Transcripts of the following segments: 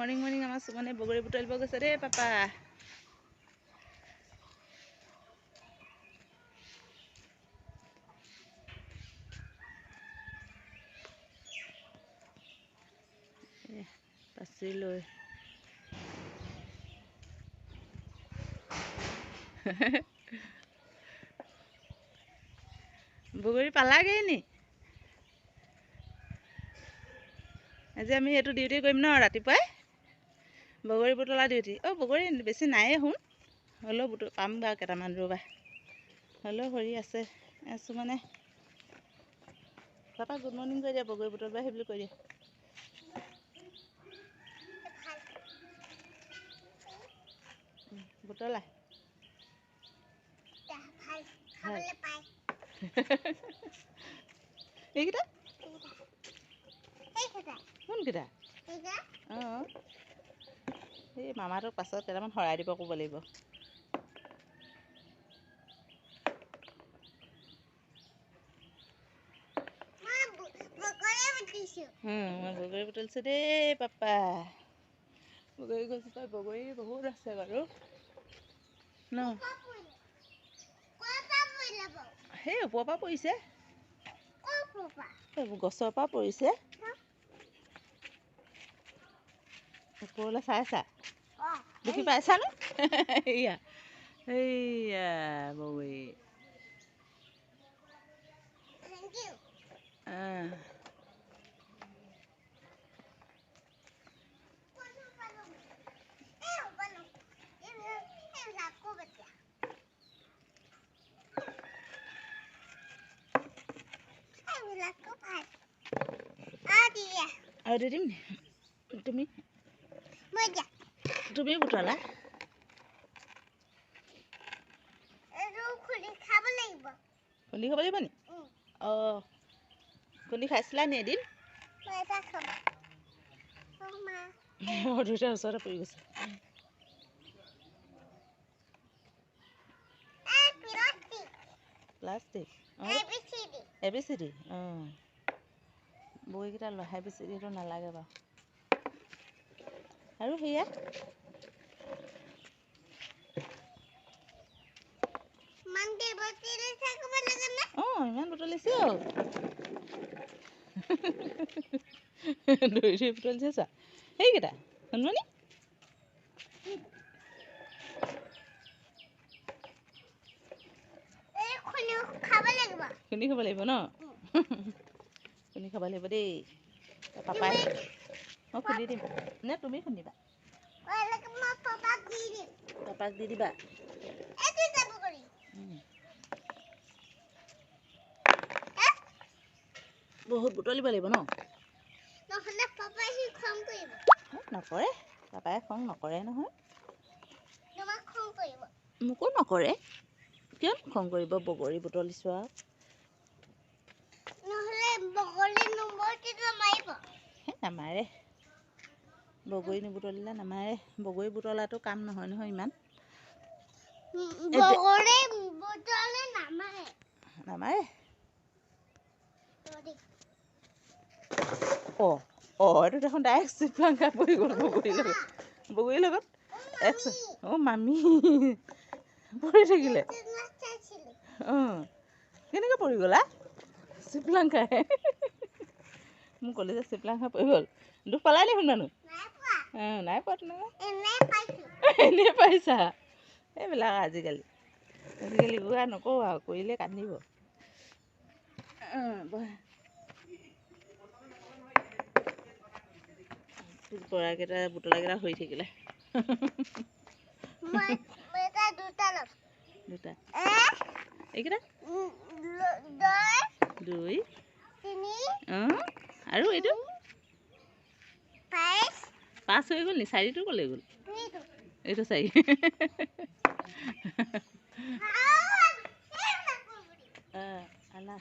Morning morning আমাৰ সুমনে বগৰী বুটলিব গৈছে দেই পাপা। পাচি লৈ বগৰী পালাগৈ নি? আজি আমি এইটো ডিউটি কৰিম ন ৰাতিপুৱাই, বগৰী বুটলা ডিউটি। বগৰী বেছি নায়েই শুন, হ'লেও পাম বাৰু কেইটামান ৰ'বা, হ'লেও সৰি আছে আছোঁ মানে। পাপা গুড মৰ্ণিং কৰি দিয়া, বগৰী বুটলিবা সেই বুলি কৈ দিয়া। বুটলা এইকেইটা কোনকেইটা? অঁ, এই মামাটোক পাছত কেইটামান শৰাই দিব ক'ব লাগিব। মই বগৰী বুটলিছোঁ দেই পাপা। বগৰী গছজোপা বগৰী বহুত আছে বাৰু ন, সেই ওপৰৰ পৰা পৰিছে, গছৰ পৰা পৰিছে। ওপৰলৈ চাইছা, দেখি পাইছানে? এইয়া এইয়া বগৰী। আৰু দি দিম নি? তুমি বুটলা। খুন্দি খাব লাগিব নি? অঁ, খুন্দি খাইছিলা নি এদিন? দুইটাৰ ওচৰতে পৰি গৈছে। Plastic ABCD। অঁ, বগীকেইটা লোৱা, ABCDটো নালাগে বাৰু। আৰু সেয়া অঁ, ইমান বুটলিছে আৰু ধৰি বুটলিছে চোৱা সেইকেইটা শুনমনি। খুন্দি খাব লাগিব ন? খুন্দি খাব লাগিব দেই পাপাই। মই খুন্দি দিম নে তুমি খুন্দিবা? পাপাক দি দিবা। বহুত বুটলিব লাগিব ন? নকৰে, পাপাই খং নকৰে নহয়। মোকো নকৰে, কিয় খং কৰিব? বগৰী বুটলিছোঁ আৰু নামাৰে, বগৰী নুবুটলিলে নামাৰে। বগৰী বুটলাটো কাম নহয় নহয় ইমান। নামাৰে। এইটো দেখোন ডাইৰেক্ট চিপলাংকা পৰি গ'ল বগৰীৰ লগত। অঁ, মামী পৰি থাকিলে। অঁ, কেনেকৈ পৰি গ'লা? চিপলাংকাই মোক ক'লে যে চিপলাংকা পৰি গ'ল। দুখ পালাই নি শুনানো? অঁ, নাই পোৱা তেনেকৈ, এনেই পাইছা। এইবিলাক আজিকালি নকওঁ আৰু কৰিলে কান্দিব। পৰাকেইটা বুটলাকেইটা হৈ থাকিলে দুটা এইকেইটা 2 অঁ, আৰু এইটো 5 হৈ গ'ল নি? 4টো ক'লৈ গ'ল? এইটো 4। আনা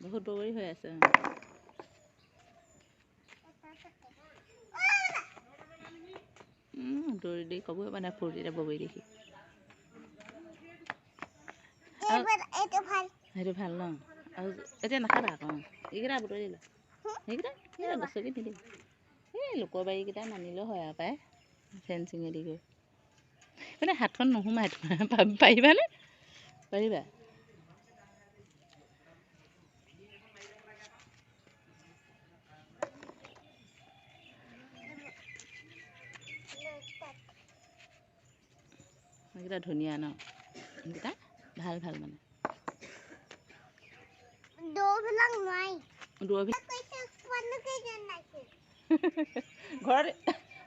বহুত বগৰী হৈ আছে। দৌৰি দৌৰি ক'বই মানে ফূৰ্তিতে বগৰী দেখি। সেইটো ভাল ন? আৰু এতিয়া নাখাবা আকৌ এইকেইটা বুটলি লোৱা সেইকেইটা গছকি নিদিবি এই লোকৰ বাৰীকেইটা নানিলেও হয় আৰু পায় ফেঞ্চিঙেদি গৈ মানে হাতখন নোসোমাই পাৰিবানে পাৰিবা এইকেইটা ধুনীয়া ন এইকেইটা ভাল ভাল মানে ঘৰত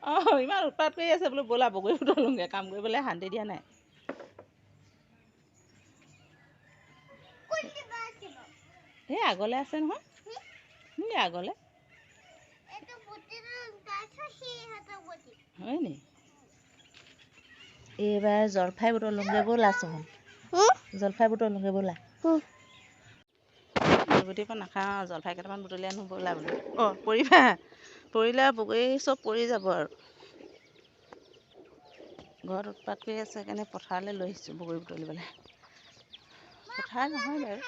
অঁ ইমান উৎপাত কৰি আছে বোলো ব'লা বগৰী বুটলোঁগৈ কাম কৰিবলৈ শান্তি দিয়া নাই এই আগলৈ আছে নহয় এই আগলৈ হয় নি এইবাৰ জলফাই বুটলোঁগৈ ব'লা চোন জলফাই বুটলোঁগৈ ব'লা গুটিৰ পৰা নাখাওঁ জলফাই কেইটামান বুটলি আনো ব'লা বোলো অঁ পৰিবা পৰিলে বগৰী চব পৰি যাব আৰু ঘৰত উৎপাত কৰি আছে সেইকাৰণে পথাৰলৈ লৈ আহিছোঁ বগৰী বুটলিবলৈ পথাৰ নহয় বাৰু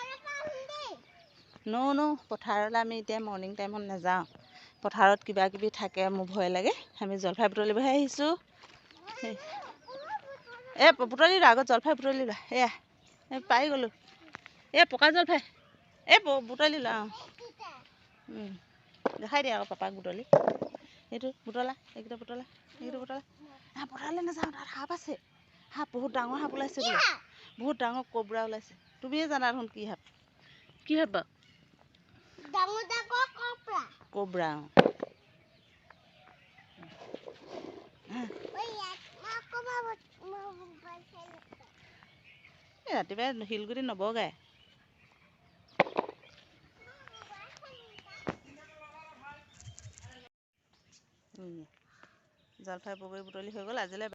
ন পথাৰলৈ আমি এতিয়া মৰ্ণিং টাইমত নাযাওঁ পথাৰত কিবা কিবি থাকে মোৰ ভয় লাগে আমি জলফাই বুটলিবহে আহিছোঁ এই বুটলি লোৱা আগত জলফাই বুটলি লোৱা এয়া এই পাই গ'লোঁ এই পকা জলফাই এই বুটলি লোৱা অঁ দেখাই দিয়া আকৌ পাপাক বুটলি এইটো বুটলা এইকেইটা বুটলা পথাৰলৈ নাযাওঁ তাত সাপ আছে সাপ বহুত ডাঙৰ সাপ ওলাইছে বোলে বহুত ডাঙৰ কোব্ৰা ওলাইছে তুমিয়ে জানা দেখোন কি সাপ বাৰু কোব্ৰা ৰাতিপুৱাই শিলগুটি নবগায় জলফাই বগৰী বুটলি হৈ গ'ল আজিলৈ